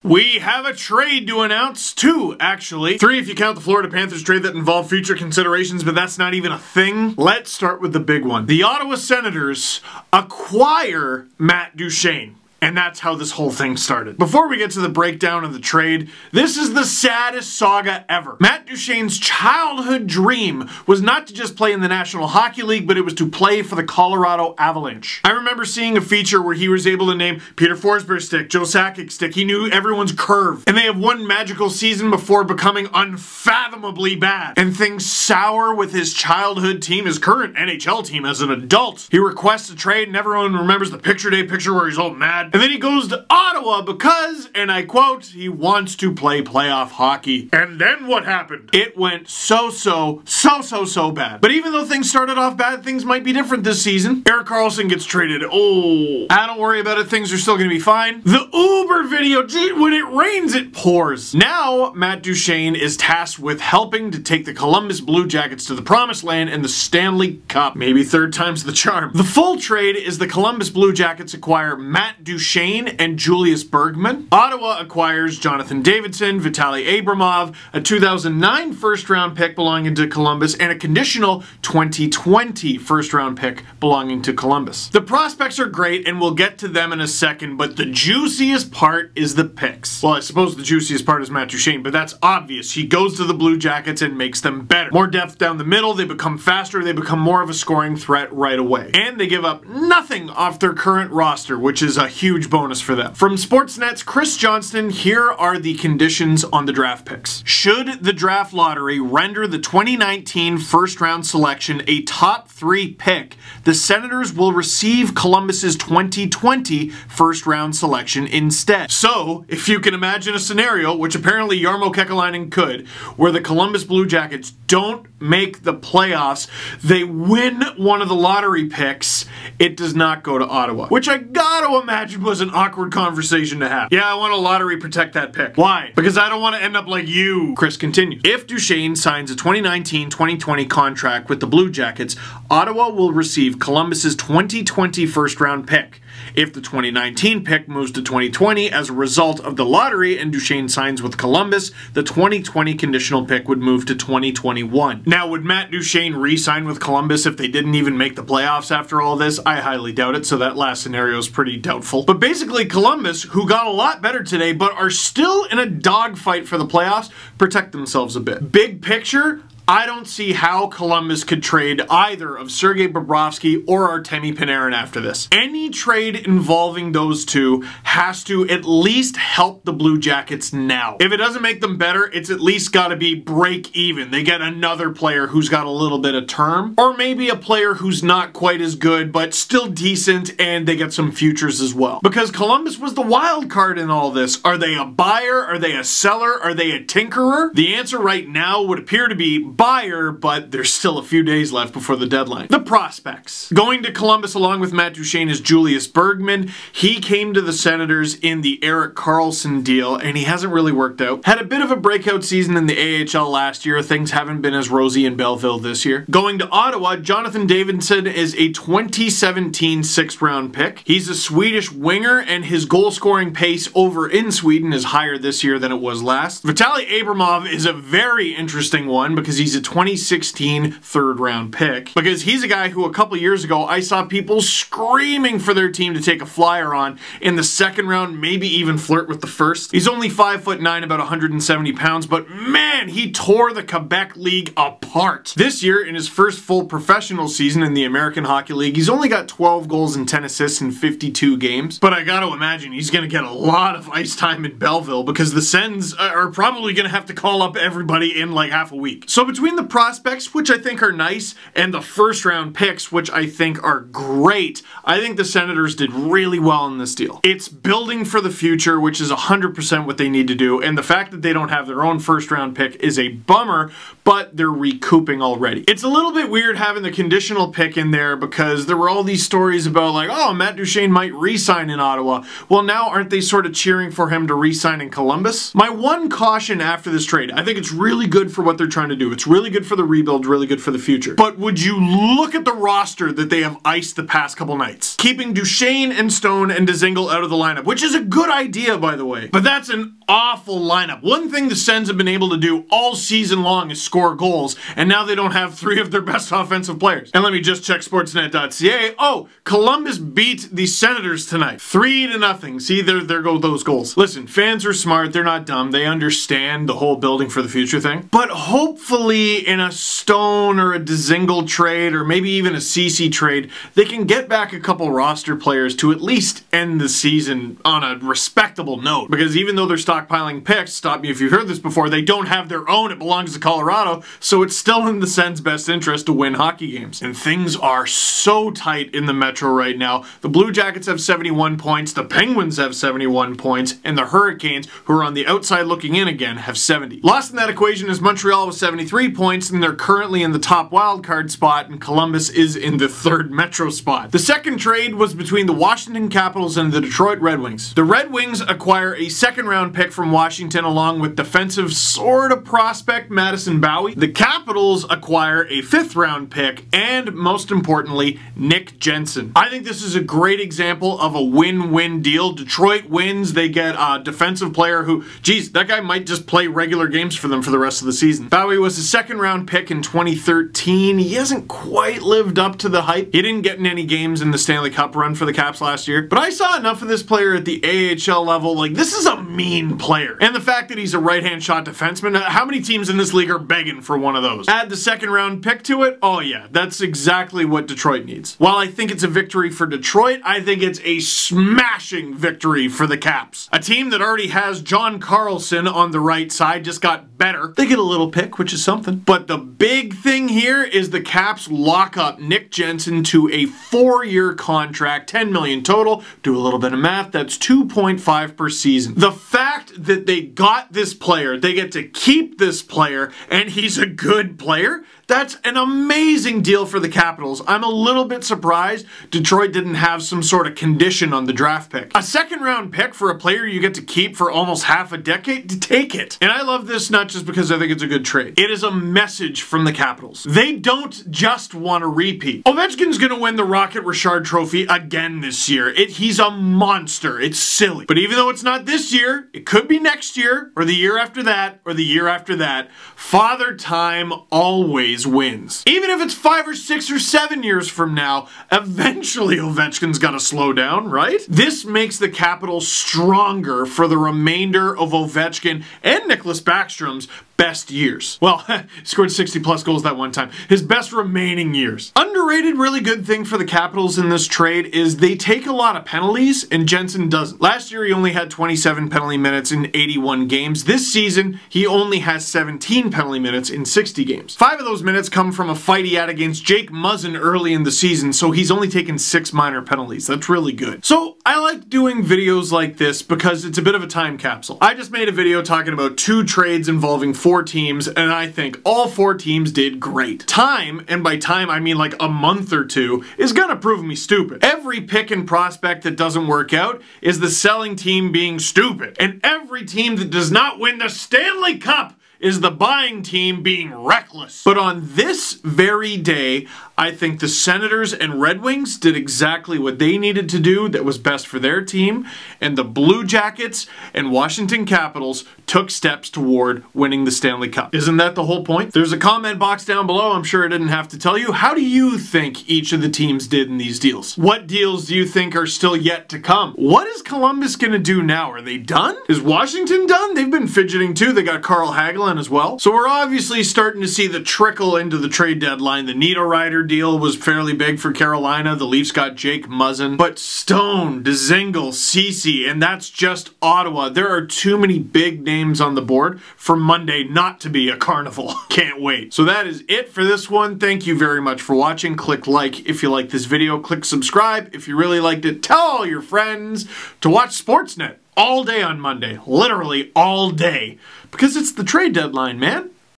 We have a trade to announce, 2 actually. 3 if you count the Florida Panthers trade that involved future considerations, but that's not even a thing. Let's start with the big one. The Ottawa Senators acquire Matt Duchene. And that's how this whole thing started. Before we get to the breakdown of the trade, this is the saddest saga ever. Matt Duchene's childhood dream was not to just play in the National Hockey League, but it was to play for the Colorado Avalanche. I remember seeing a feature where he was able to name Peter Forsberg's stick, Joe Sakic's stick. He knew everyone's curve. And they have one magical season before becoming unfathomably bad. And things sour with his childhood team, his current NHL team as an adult. He requests a trade and everyone remembers the picture day picture where he's all mad. And then he goes to Ottawa because, and I quote, he wants to play playoff hockey. And then what happened? It went so bad. But even though things started off bad, things might be different this season. Erik Karlsson gets traded. Oh, don't worry about it. Things are still going to be fine. The Uber video, gee, when it rains, it pours. Now, Matt Duchene is tasked with helping to take the Columbus Blue Jackets to the promised land and the Stanley Cup. Maybe third time's the charm. The full trade is the Columbus Blue Jackets acquire Matt Duchene and Julius Bergman. Ottawa acquires Jonathan Davidson, Vitaly Abramov, a 2009 first-round pick belonging to Columbus, and a conditional 2020 first-round pick belonging to Columbus. The prospects are great, and we'll get to them in a second, but the juiciest part is the picks. Well, I suppose the juiciest part is Matt Duchene, but that's obvious. He goes to the Blue Jackets and makes them better. More depth down the middle, they become faster, they become more of a scoring threat right away. And they give up nothing off their current roster, which is a huge bonus for them. From Sportsnet's Chris Johnston, here are the conditions on the draft picks. Should the draft lottery render the 2019 first-round selection a top 3 pick, the Senators will receive Columbus's 2020 first-round selection instead. So, if you can imagine a scenario, which apparently Jarmo Kekalainen could, where the Columbus Blue Jackets don't make the playoffs, they win one of the lottery picks, it does not go to Ottawa. Which I gotta imagine was an awkward conversation to have. Yeah, I want a lottery protect that pick. Why? Because I don't want to end up like you. Chris continues. If Duchene signs a 2019-2020 contract with the Blue Jackets, Ottawa will receive Columbus's 2020 first-round pick. If the 2019 pick moves to 2020 as a result of the lottery and Duchene signs with Columbus, the 2020 conditional pick would move to 2021. Now, would Matt Duchene re-sign with Columbus if they didn't even make the playoffs after all this? I highly doubt it, so that last scenario is pretty doubtful. But basically, Columbus, who got a lot better today but are still in a dogfight for the playoffs, protect themselves a bit. Big picture, I don't see how Columbus could trade either of Sergei Bobrovsky or Artemi Panarin after this. Any trade involving those two has to at least help the Blue Jackets now. If it doesn't make them better, it's at least got to be break even. They get another player who's got a little bit of term, or maybe a player who's not quite as good but still decent, and they get some futures as well. Because Columbus was the wild card in all this. Are they a buyer? Are they a seller? Are they a tinkerer? The answer right now would appear to be buyer, but there's still a few days left before the deadline. The prospects. Going to Columbus along with Matt Duchene is Julius Bergman. He came to the Senators in the Erik Karlsson deal, and he hasn't really worked out. Had a bit of a breakout season in the AHL last year. Things haven't been as rosy in Belleville this year. Going to Ottawa, Jonathan Davidson is a 2017 6th-round pick. He's a Swedish winger, and his goal-scoring pace over in Sweden is higher this year than it was last. Vitaly Abramov is a very interesting one because he's a 2016 3rd-round pick. Because he's a guy who a couple years ago I saw people screaming for their team to take a flyer on in the 2nd round, maybe even flirt with the 1st. He's only 5'9", about 170 pounds, but man, he tore the Quebec League apart. This year, in his first full professional season in the American Hockey League, he's only got 12 goals and 10 assists in 52 games. But I gotta imagine he's gonna get a lot of ice time in Belleville because the Sens are probably gonna have to call up everybody in like half a week. So between the prospects, which I think are nice, and the 1st-round picks, which I think are great, I think the Senators did really well in this deal. It's building for the future, which is 100% what they need to do, and the fact that they don't have their own 1st-round pick is a bummer, but they're recouping already. It's a little bit weird having the conditional pick in there because there were all these stories about like, oh, Matt Duchene might re-sign in Ottawa. Well, now aren't they sort of cheering for him to re-sign in Columbus? My one caution after this trade, I think it's really good for what they're trying to do. It's It's really good for the rebuild, really good for the future. But would you look at the roster that they have iced the past couple nights? Keeping Duchene and Stone and Dangle out of the lineup, which is a good idea, by the way. But that's an awful lineup. One thing the Sens have been able to do all season long is score goals, and now they don't have 3 of their best offensive players. And let me just check Sportsnet.ca. Oh, Columbus beat the Senators tonight. 3-0. See, there go those goals. Listen, fans are smart. They're not dumb. They understand the whole building for the future thing. But hopefully in a Stone or a Dangle trade, or maybe even a CC trade, they can get back a couple roster players to at least end the season on a respectable note. Because even though they're stockpiling picks, stop me if you've heard this before, they don't have their own. It belongs to Colorado, so it's still in the Sens' best interest to win hockey games. And things are so tight in the Metro right now. The Blue Jackets have 71 points, the Penguins have 71 points, and the Hurricanes, who are on the outside looking in again, have 70. Lost in that equation is Montreal with 73 points, and they're currently in the top wildcard spot, and Columbus is in the 3rd Metro spot. The second trade was between the Washington Capitals and the Detroit Red Wings. The Red Wings acquire a 2nd-round pick from Washington along with defensive sort of prospect Madison Bowie. The Capitals acquire a 5th-round pick and, most importantly, Nick Jensen. I think this is a great example of a win-win deal. Detroit wins. They get a defensive player who, geez, that guy might just play regular games for them for the rest of the season. Bowie was a 2nd-round pick in 2013. He hasn't quite lived up to the hype. He didn't get in any games in the Stanley Cup run for the Caps last year, but I saw enough of this player at the AHL level. Like, this is a mean player. And the fact that he's a right-hand shot defenseman, how many teams in this league are begging for one of those? Add the 2nd-round pick to it, oh yeah, that's exactly what Detroit needs. While I think it's a victory for Detroit, I think it's a smashing victory for the Caps. A team that already has John Carlson on the right side just got better. They get a little pick, which is something. But the big thing here is the Caps lock up Nick Jensen to a 4-year contract, $10 million total. Do a little bit of math, that's 2.5 per season. The fact that they got this player, they get to keep this player, and he's a good player, that's an amazing deal for the Capitals. I'm a little bit surprised Detroit didn't have some sort of condition on the draft pick. A 2nd-round pick for a player you get to keep for almost half a decade? To take it. And I love this not just because I think it's a good trade. It is a message from the Capitals. They don't just want a repeat. Ovechkin's gonna win the Rocket Richard Trophy again this year. He's a monster. It's silly. But even though it's not this year, it could be next year, or the year after that, or the year after that. Father Time always wins. Even if it's 5 or 6 or 7 years from now, eventually Ovechkin's gotta slow down, right? This makes the Capitals stronger for the remainder of Ovechkin and Nicklas Backstrom's best years. Well, scored 60+ goals that one time. His best remaining years. Underrated, really good thing for the Capitals in this trade is they take a lot of penalties, and Jensen doesn't. Last year, he only had 27 penalty minutes in 81 games. This season, he only has 17 penalty minutes in 60 games. 5 of those minutes come from a fight he had against Jake Muzzin early in the season, so he's only taken 6 minor penalties. That's really good. So, I like doing videos like this because it's a bit of a time capsule. I just made a video talking about 2 trades involving 4 teams, and I think all 4 teams did great. Time, and by time I mean like a month or 2, is gonna prove me stupid. Every pick and prospect that doesn't work out is the selling team being stupid. And every team that does not win the Stanley Cup is the buying team being reckless. But on this very day, I think the Senators and Red Wings did exactly what they needed to do that was best for their team, and the Blue Jackets and Washington Capitals took steps toward winning the Stanley Cup. Isn't that the whole point? There's a comment box down below. I'm sure I didn't have to tell you. How do you think each of the teams did in these deals? What deals do you think are still yet to come? What is Columbus gonna do now? Are they done? Is Washington done? They've been fidgeting too. They got Carl Hagelin as well. So we're obviously starting to see the trickle into the trade deadline. The Nito Ryder deal was fairly big for Carolina. The Leafs got Jake Muzzin. But Stone, Dangle, Ceci, and that's just Ottawa. There are too many big names on the board for Monday not to be a carnival. Can't wait. So that is it for this one. Thank you very much for watching. Click like if you like this video. Click subscribe if you really liked it. Tell all your friends to watch Sportsnet all day on Monday. Literally all day. Because it's the trade deadline, man.